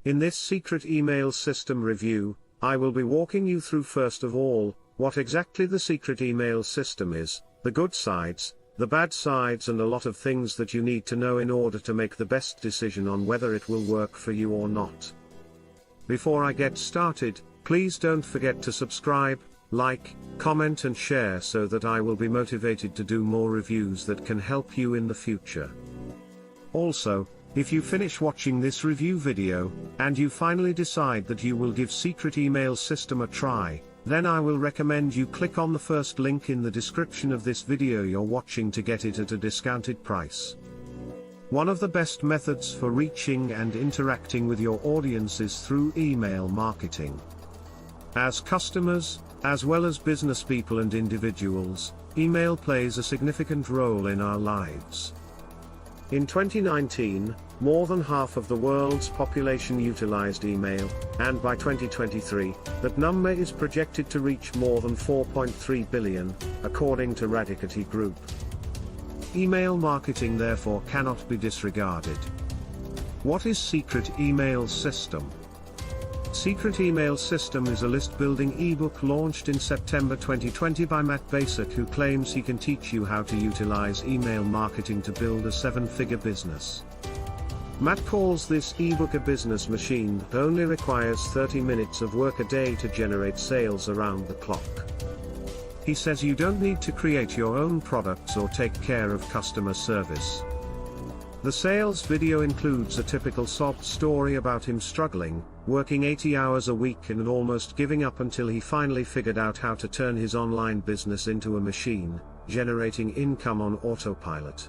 In this secret email system review, I will be walking you through first of all, what exactly the secret email system is, the good sides, the bad sides, and a lot of things that you need to know in order to make the best decision on whether it will work for you or not. Before I get started, please don't forget to subscribe, like, comment and share so that I will be motivated to do more reviews that can help you in the future. Also, if you finish watching this review video, and you finally decide that you will give secret email system a try, then I will recommend you click on the first link in the description of this video you're watching to get it at a discounted price. One of the best methods for reaching and interacting with your audience is through email marketing. As customers, as well as business people and individuals, email plays a significant role in our lives. In 2019, more than half of the world's population utilized email, and by 2023, that number is projected to reach more than 4.3 billion, according to Radicati Group. Email marketing therefore cannot be disregarded. What is Secret Email System? Secret Email System is a list-building ebook launched in September 2020 by Matt Basic, who claims he can teach you how to utilize email marketing to build a seven-figure business. Matt calls this ebook a business machine that only requires 30 minutes of work a day to generate sales around the clock. He says you don't need to create your own products or take care of customer service. The sales video includes a typical sob story about him struggling, working 80 hours a week and almost giving up until he finally figured out how to turn his online business into a machine, generating income on autopilot.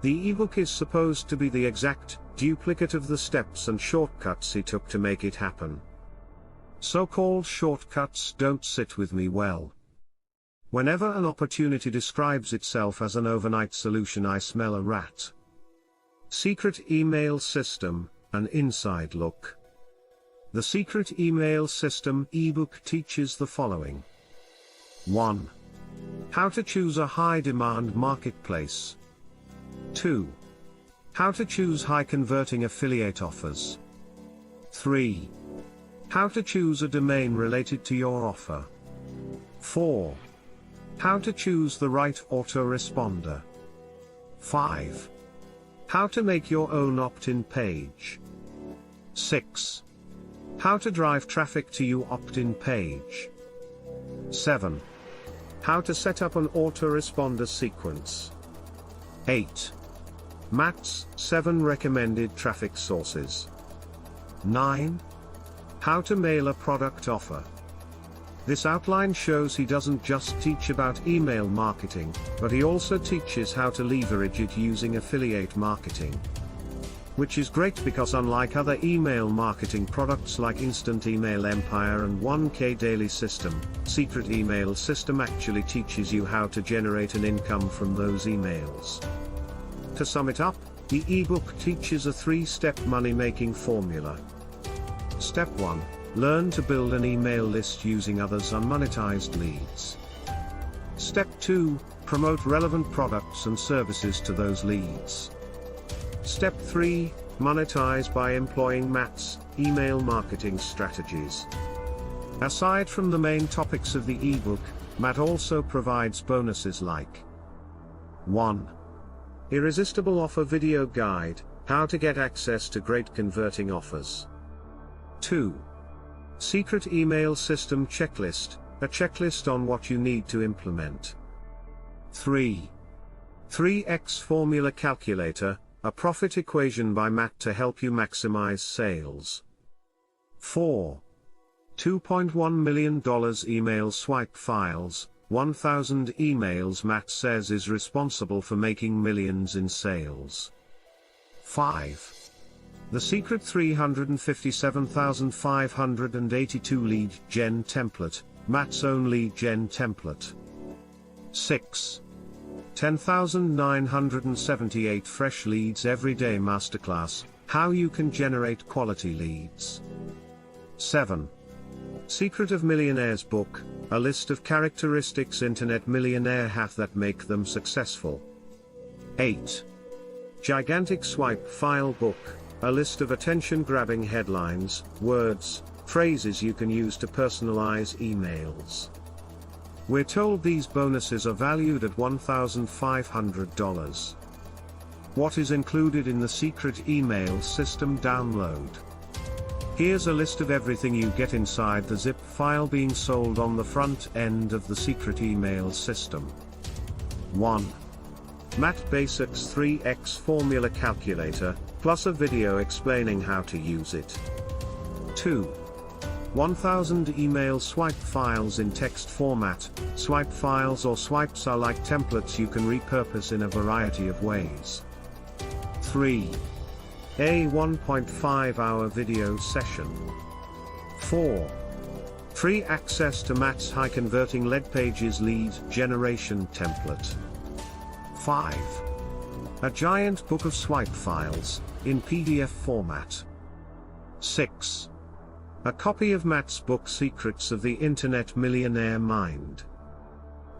The ebook is supposed to be the exact duplicate of the steps and shortcuts he took to make it happen. So-called shortcuts don't sit with me well. Whenever an opportunity describes itself as an overnight solution, I smell a rat. Secret Email System, an inside look. The Secret Email System ebook teaches the following. 1. How to choose a high-demand marketplace. 2. How to choose high-converting affiliate offers. 3. How to choose a domain related to your offer. 4. How to choose the right autoresponder. 5. How to make your own opt-in page. 6. How to drive traffic to your opt-in page. 7. How to set up an autoresponder sequence. 8. Matt's 7 recommended traffic sources. 9. How to mail a product offer. This outline shows he doesn't just teach about email marketing, but he also teaches how to leverage it using affiliate marketing. Which is great because unlike other email marketing products like Instant Email Empire and 1K Daily System, Secret Email System actually teaches you how to generate an income from those emails. To sum it up, the ebook teaches a 3-step money-making formula. Step 1. Learn to build an email list using others' unmonetized leads. Step 2. Promote relevant products and services to those leads. Step 3. Monetize by employing Matt's email marketing strategies. Aside from the main topics of the ebook, Matt also provides bonuses like 1. Irresistible Offer Video Guide, how to get access to great converting offers. 2. Secret Email System Checklist, a checklist on what you need to implement. 3. 3x Formula Calculator, a profit equation by Matt to help you maximize sales. 4. $2.1 million email swipe files, 1,000 emails Matt says is responsible for making millions in sales. 5. The secret 357,582 lead gen template, Matt's own lead gen template. 6. 10,978 fresh leads every day masterclass, how you can generate quality leads. 7. Secret of Millionaires book, a list of characteristics internet millionaire have that make them successful. 8. Gigantic swipe file book, A list of attention-grabbing headlines, words, phrases you can use to personalize emails. We're told these bonuses are valued at $1,500. What is included in the secret email system download? Here's a list of everything you get inside the zip file being sold on the front end of the secret email system. 1. Matt Basic's 3x formula calculator, plus a video explaining how to use it. 2. 1000 email swipe files in text format. Swipe files or swipes are like templates you can repurpose in a variety of ways. 3. A 1.5-hour video session. 4. Free access to Matt's high-converting lead pages lead generation template. 5. A giant book of swipe files, in PDF format. 6. A copy of Matt's book Secrets of the Internet Millionaire Mind.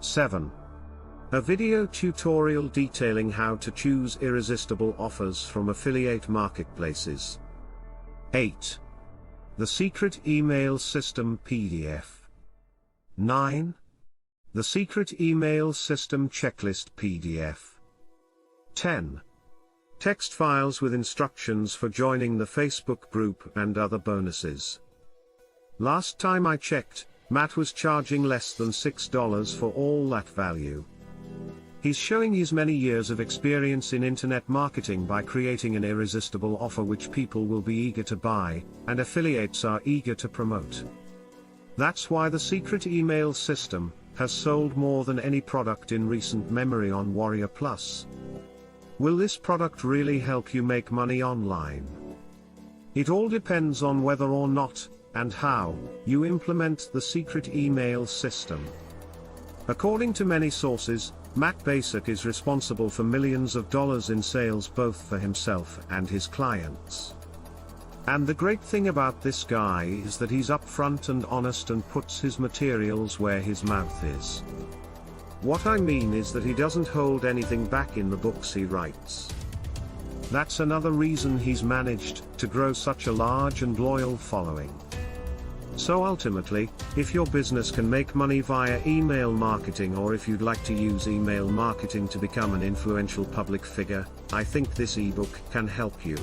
7. A video tutorial detailing how to choose irresistible offers from affiliate marketplaces. 8. The secret email system PDF. 9. The secret email system checklist PDF. 10. Text files with instructions for joining the Facebook group and other bonuses. Last time I checked, Matt was charging less than $6 for all that value. He's showing his many years of experience in internet marketing by creating an irresistible offer which people will be eager to buy, and affiliates are eager to promote. That's why the secret email system has sold more than any product in recent memory on Warrior Plus. Will this product really help you make money online? It all depends on whether or not, and how, you implement the secret email system. According to many sources, Matt Basic is responsible for millions of dollars in sales both for himself and his clients. And the great thing about this guy is that he's upfront and honest and puts his materials where his mouth is. What I mean is that he doesn't hold anything back in the books he writes. That's another reason he's managed to grow such a large and loyal following. So ultimately, if your business can make money via email marketing, or if you'd like to use email marketing to become an influential public figure, I think this ebook can help you.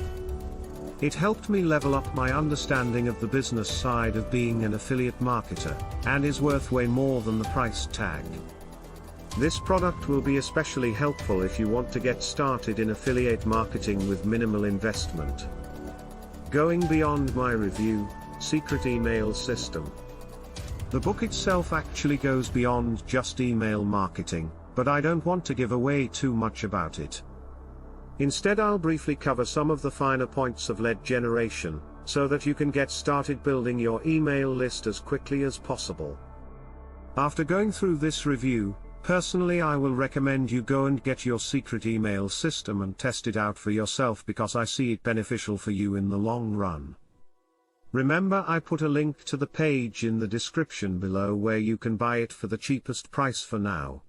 It helped me level up my understanding of the business side of being an affiliate marketer, and is worth way more than the price tag. This product will be especially helpful if you want to get started in affiliate marketing with minimal investment. Going beyond my review, Secret Email System. The book itself actually goes beyond just email marketing, but I don't want to give away too much about it. Instead, I'll briefly cover some of the finer points of lead generation, so that you can get started building your email list as quickly as possible. After going through this review, personally I will recommend you go and get your secret email system and test it out for yourself, because I see it beneficial for you in the long run. Remember, I put a link to the page in the description below where you can buy it for the cheapest price for now.